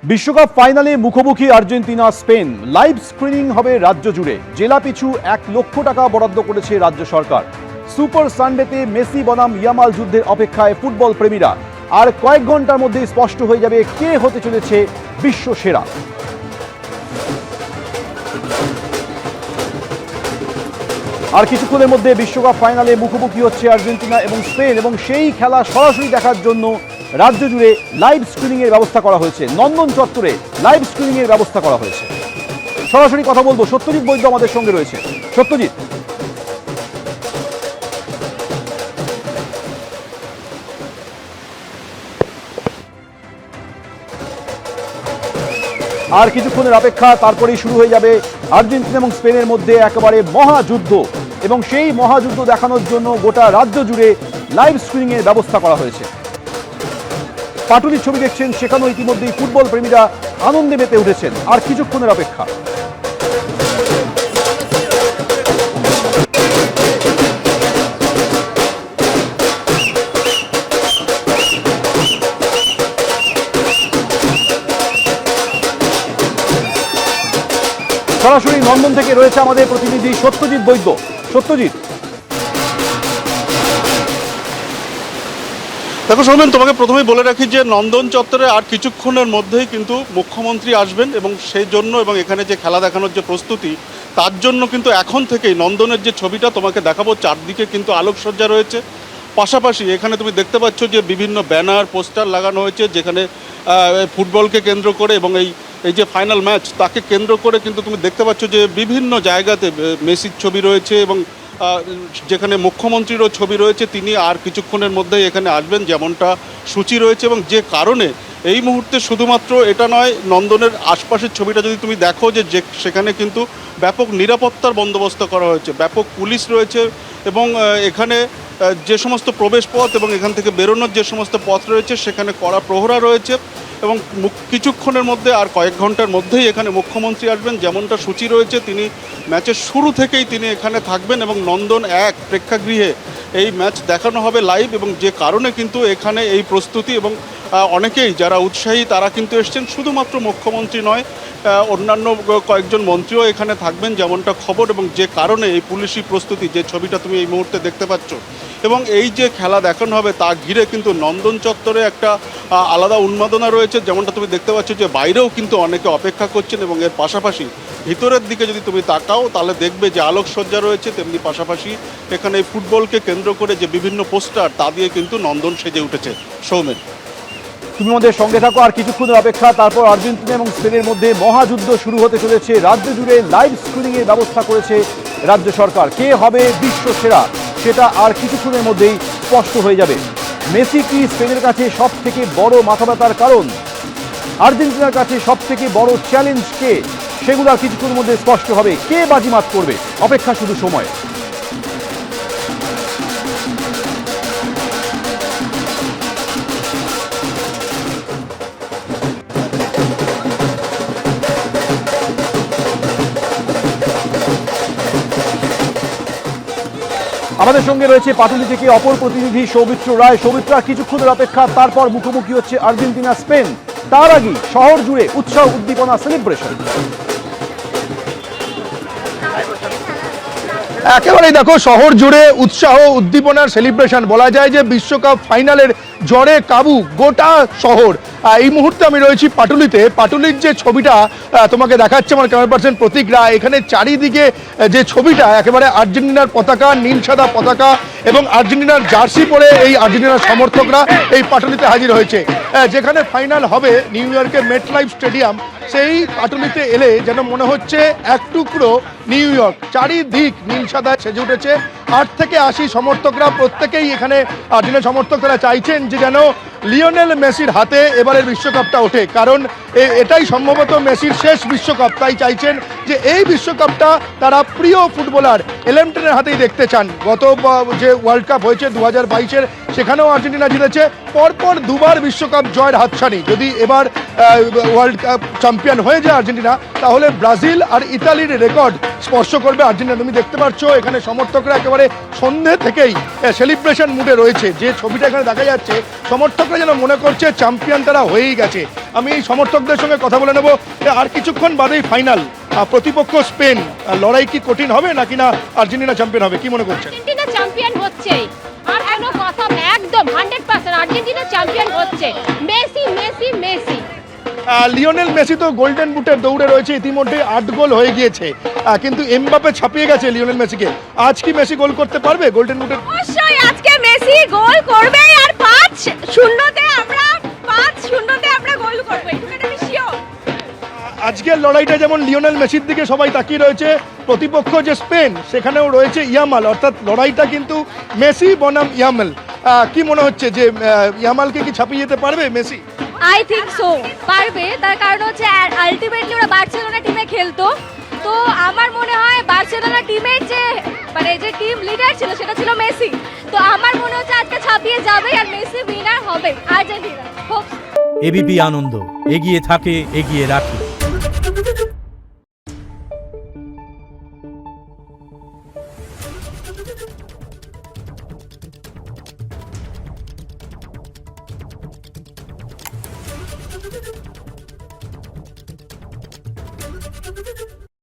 বিশ্বকাপ ফাইনালে মুখোমুখি আর্জেন্টিনা স্পেন। লাইভ স্ক্রিনিং হবে রাজ্য জুড়ে। জেলা পিছু 1 লক্ষ টাকা বরাদ্দ করেছে রাজ্য সরকার। সুপার সানডেতে মেসি বনাম ইয়ামাল যুদ্ধের অপেক্ষায় ফুটবল প্রেমীরা। আর কয়েক ঘন্টার মধ্যে স্পষ্ট হয়ে যাবে কে হতে চলেছে বিশ্ব সেরা। আর কিছুক্ষণের মধ্যে বিশ্বকাপ ফাইনালে মুখোমুখি হচ্ছে আর্জেন্টিনা এবং স্পেন, এবং সেই খেলা সরাসরি দেখার জন্য রাজ্য জুড়ে লাইভ স্ক্রিনিং এর ব্যবস্থা করা হয়েছে। নন্দন চত্বরে লাইভ স্ক্রিনিং এর ব্যবস্থা করা হয়েছে। সরাসরি কথা বলবো, সত্যজিৎ বৈদ্য আমাদের সঙ্গে রয়েছে। সত্যজিৎ, আর কিছুক্ষণের অপেক্ষা, তারপরেই শুরু হয়ে যাবে আর্জেন্টিনা এবং স্পেনের মধ্যে একেবারে মহাযুদ্ধ, এবং সেই মহাযুদ্ধ দেখানোর জন্য গোটা রাজ্য জুড়ে লাইভ স্ক্রিনিং এর ব্যবস্থা করা হয়েছে। পাটুলির ছবি দেখছেন, সেখানেও ইতিমধ্যেই ফুটবল প্রেমীরা আনন্দে মেতে উঠেছেন। আর কিছুক্ষণের অপেক্ষা। সরাসরি লন্ডন থেকে রয়েছে আমাদের প্রতিনিধি সত্যজিৎ বৈদ্য। সত্যজিৎ, দেখো সৌমেন, তোমাকে প্রথমেই বলে রাখি যে নন্দন চত্বরে আর কিছুক্ষণের মধ্যেই কিন্তু মুখ্যমন্ত্রী আসবেন, এবং সেই জন্য এবং এখানে যে খেলা দেখানোর যে প্রস্তুতি, তার জন্য কিন্তু এখন থেকেই নন্দনের যে ছবিটা তোমাকে দেখাবো, চারদিকে কিন্তু আলোকসজ্জা রয়েছে। পাশাপাশি এখানে তুমি দেখতে পাচ্ছ যে বিভিন্ন ব্যানার পোস্টার লাগানো হয়েছে, যেখানে ফুটবলকে কেন্দ্র করে এবং এই যে ফাইনাল ম্যাচ তাকে কেন্দ্র করে কিন্তু তুমি দেখতে পাচ্ছ যে বিভিন্ন জায়গাতে মেসির ছবি রয়েছে, এবং যেখানে মুখ্যমন্ত্রীরও ছবি রয়েছে। তিনি আর কিছুক্ষণের মধ্যেই এখানে আসবেন যেমনটা সূচি রয়েছে, এবং যে কারণে এই মুহূর্তে শুধুমাত্র এটা নয়, নন্দনের আশপাশের ছবিটা যদি তুমি দেখো যে সেখানে কিন্তু ব্যাপক নিরাপত্তার বন্দোবস্ত করা হয়েছে, ব্যাপক পুলিশ রয়েছে, এবং এখানে যে সমস্ত প্রবেশ পথ এবং এখান থেকে বেরোনোর যে সমস্ত পথ রয়েছে সেখানে কড়া প্রহরা রয়েছে। এবং কিছুক্ষণের মধ্যে আর কয়েক ঘন্টার মধ্যেই এখানে মুখ্যমন্ত্রী আসবেন যেমনটা সূচি রয়েছে। তিনি ম্যাচের শুরু থেকেই তিনি এখানে থাকবেন, এবং নন্দন 1 প্রেক্ষাগৃহে এই ম্যাচ দেখানো হবে লাইভ, এবং যে কারণে কিন্তু এখানে এই প্রস্তুতি, এবং অনেকেই যারা উৎসাহী তারা কিন্তু এসছেন। শুধুমাত্র মুখ্যমন্ত্রী নয়, অন্যান্য কয়েকজন মন্ত্রীও এখানে থাকবেন যেমনটা খবর, এবং যে কারণে এই পুলিশি প্রস্তুতি, যে ছবিটা তুমি এই মুহূর্তে দেখতে পাচ্ছ, এবং এই যে খেলা দেখানো হবে তা ঘিরে কিন্তু নন্দন চত্বরে একটা আলাদা উন্মাদনা রয়েছে। যেমনটা তুমি দেখতে পাচ্ছ যে বাইরেও কিন্তু অনেকে অপেক্ষা করছেন, এবং এর পাশাপাশি ভিতরের দিকে যদি তুমি তাকাও তাহলে দেখবে যে আলোকসজ্জা রয়েছে, তেমনি পাশাপাশি এখানে এই ফুটবলকে কেন্দ্র করে যে বিভিন্ন পোস্টার তা দিয়ে কিন্তু নন্দন সেজে উঠেছে। সৌমেন, তুমি আমাদের সঙ্গে থাকো। আর কিছুক্ষণের অপেক্ষা, তারপর আর্জেন্টিনা এবং স্পেনের মধ্যে মহাযুদ্ধ শুরু হতে চলেছে। রাজ্য জুড়ে লাইভ স্ক্রিনিং এর ব্যবস্থা করেছে রাজ্য সরকার। কে হবে বিশ্ব সেরা সেটা আর কিছুক্ষণের মধ্যেই স্পষ্ট হয়ে যাবে। মেসি কি স্পেনের কাছে সব থেকে বড় মাথা ব্যথার কারণ? আর্জেন্টিনার কাছে সব থেকে বড় চ্যালেঞ্জ কে? সেগুলো আর কিছুক্ষণের মধ্যে স্পষ্ট হবে। কে বাজিমাত করবে, অপেক্ষা শুধু সময়। আমাদের সঙ্গে রয়েছে পাটুলি থেকে অপর প্রতিনিধি সৌমিত্র রায়। সৌমিত্র, কিছুক্ষণের অপেক্ষা, তারপর মুখোমুখি হচ্ছে আর্জেন্টিনা স্পেন। তার আগে শহর জুড়ে উৎসাহ, উদ্দীপনা, সেলিব্রেশন। একেবারেই দেখো, শহর জুড়ে উৎসাহ, উদ্দীপনার সেলিব্রেশন। বলা যায় যে বিশ্বকাপ ফাইনালের জ্বরে কাবু গোটা শহর। এই মুহূর্তে আমি রয়েছি পাটুলিতে। পাটুলির যে ছবিটা তোমাকে দেখাচ্ছে আমার ক্যামেরা পার্সন প্রতীক রায়, এখানে চারিদিকে যে ছবিটা একেবারে আর্জেন্টিনার পতাকা, নীল সাদা পতাকা, এবং আর্জেন্টিনার জার্সি পরে এই আর্জেন্টিনার সমর্থকরা এই পাটুলিতে হাজির হয়েছে। যেখানে ফাইনাল হবে নিউ ইয়র্কের মেটলাইফ স্টেডিয়াম, সেই পাটুলিতে এলে যেন মনে হচ্ছে এক টুকরো নিউ ইয়র্ক। চারিদিক নীল সাদায় সেজে উঠেছে। 8 থেকে 80 সমর্থকরা, প্রত্যেকেই এখানে আর্জেন্টিনার সমর্থক, তারা চাইছেন যে যেন লিওনেল মেসির হাতে এবারের বিশ্বকাপটা ওঠে, কারণ এটাই সম্ভবত মেসির শেষ বিশ্বকাপ। তাই চাইছেন যে এই বিশ্বকাপটা তারা প্রিয় ফুটবলার এলএমটেনের হাতেই দেখতে চান। গত যে ওয়ার্ল্ড কাপ হয়েছে 2022-এর, সেখানেও আর্জেন্টিনা জিতেছে। পরপর দুবার বিশ্বকাপ জয়ের হাতছানি। যদি এবার ওয়ার্ল্ড কাপ চ্যাম্পিয়ন হয়ে যায় আর্জেন্টিনা, তাহলে ব্রাজিল আর ইতালির রেকর্ড স্পর্শ করবে আর্জেন্টিনা। তুমি দেখতে পাচ্ছ এখানে সমর্থকরা একেবারে সন্ধে থেকেই সেলিব্রেশন মুডে রয়েছে। যে ছবিটা এখানে দেখা যাচ্ছে, সমর্থকরা যেন মনে করছে চ্যাম্পিয়ন তারা হয়েই গেছে। আমি এই সমর্থকদের সঙ্গে কথা বলে নেব। আর কিছুক্ষণ বাদেই ফাইনাল, প্রতিপক্ষ স্পেন। লড়াই কি কঠিন হবে নাকি না আর্জেন্টিনা চ্যাম্পিয়ন হবে, কি মনে করছেন? আর্জেন্টিনা চ্যাম্পিয়ন হচ্ছেই, আর কোনো কথা না, একদম 100% আর্জেন্টিনা চ্যাম্পিয়ন হচ্ছে। Messi Messi Messi. Lionel Messi তো গোল্ডেন বুটের দৌড়ে রয়েছে, ইতিমধ্যে 8 গোল হয়ে গিয়েছে, কিন্তু এমবাপে ছাপিয়ে গেছে লিওনেল মেসিকে। আজ কি মেসি গোল করতে পারবে গোল্ডেন বুটের? অবশ্যই আজকে মেসি গোল করবে, আর 5-0-তে আমরা গোল করব, এটা আমি শিওর। আজকের লড়াইটা যেমন লিওনেল মেসির দিকে সবাই তাকিয়ে রয়েছে, প্রতিপক্ষ যে স্পেন সেখানেও রয়েছে ইয়ামাল, অর্থাৎ লড়াইটা কিন্তু মেসি বনাম ইয়ামাল। কি মনে হচ্ছে যে ইয়ামালকে কি ছাপিয়ে যেতে পারবে মেসি? আই থিংক সো পারবে, তার কারণ হচ্ছে আলটিমেটলি ওরা বার্সেলোনা টিমে খেলতো। তো আমার মনে হয় বার্সেলোনা টিমের যে টিম লিডার ছিল সেটা ছিল মেসি। তো আমার মনে হচ্ছে আজকে ছাপিয়ে যাবে আর মেসি উইনার হবে আর্জেন্টিনা। এবিপি আনন্দ, এগিয়ে থাকে, এগিয়ে রাখে।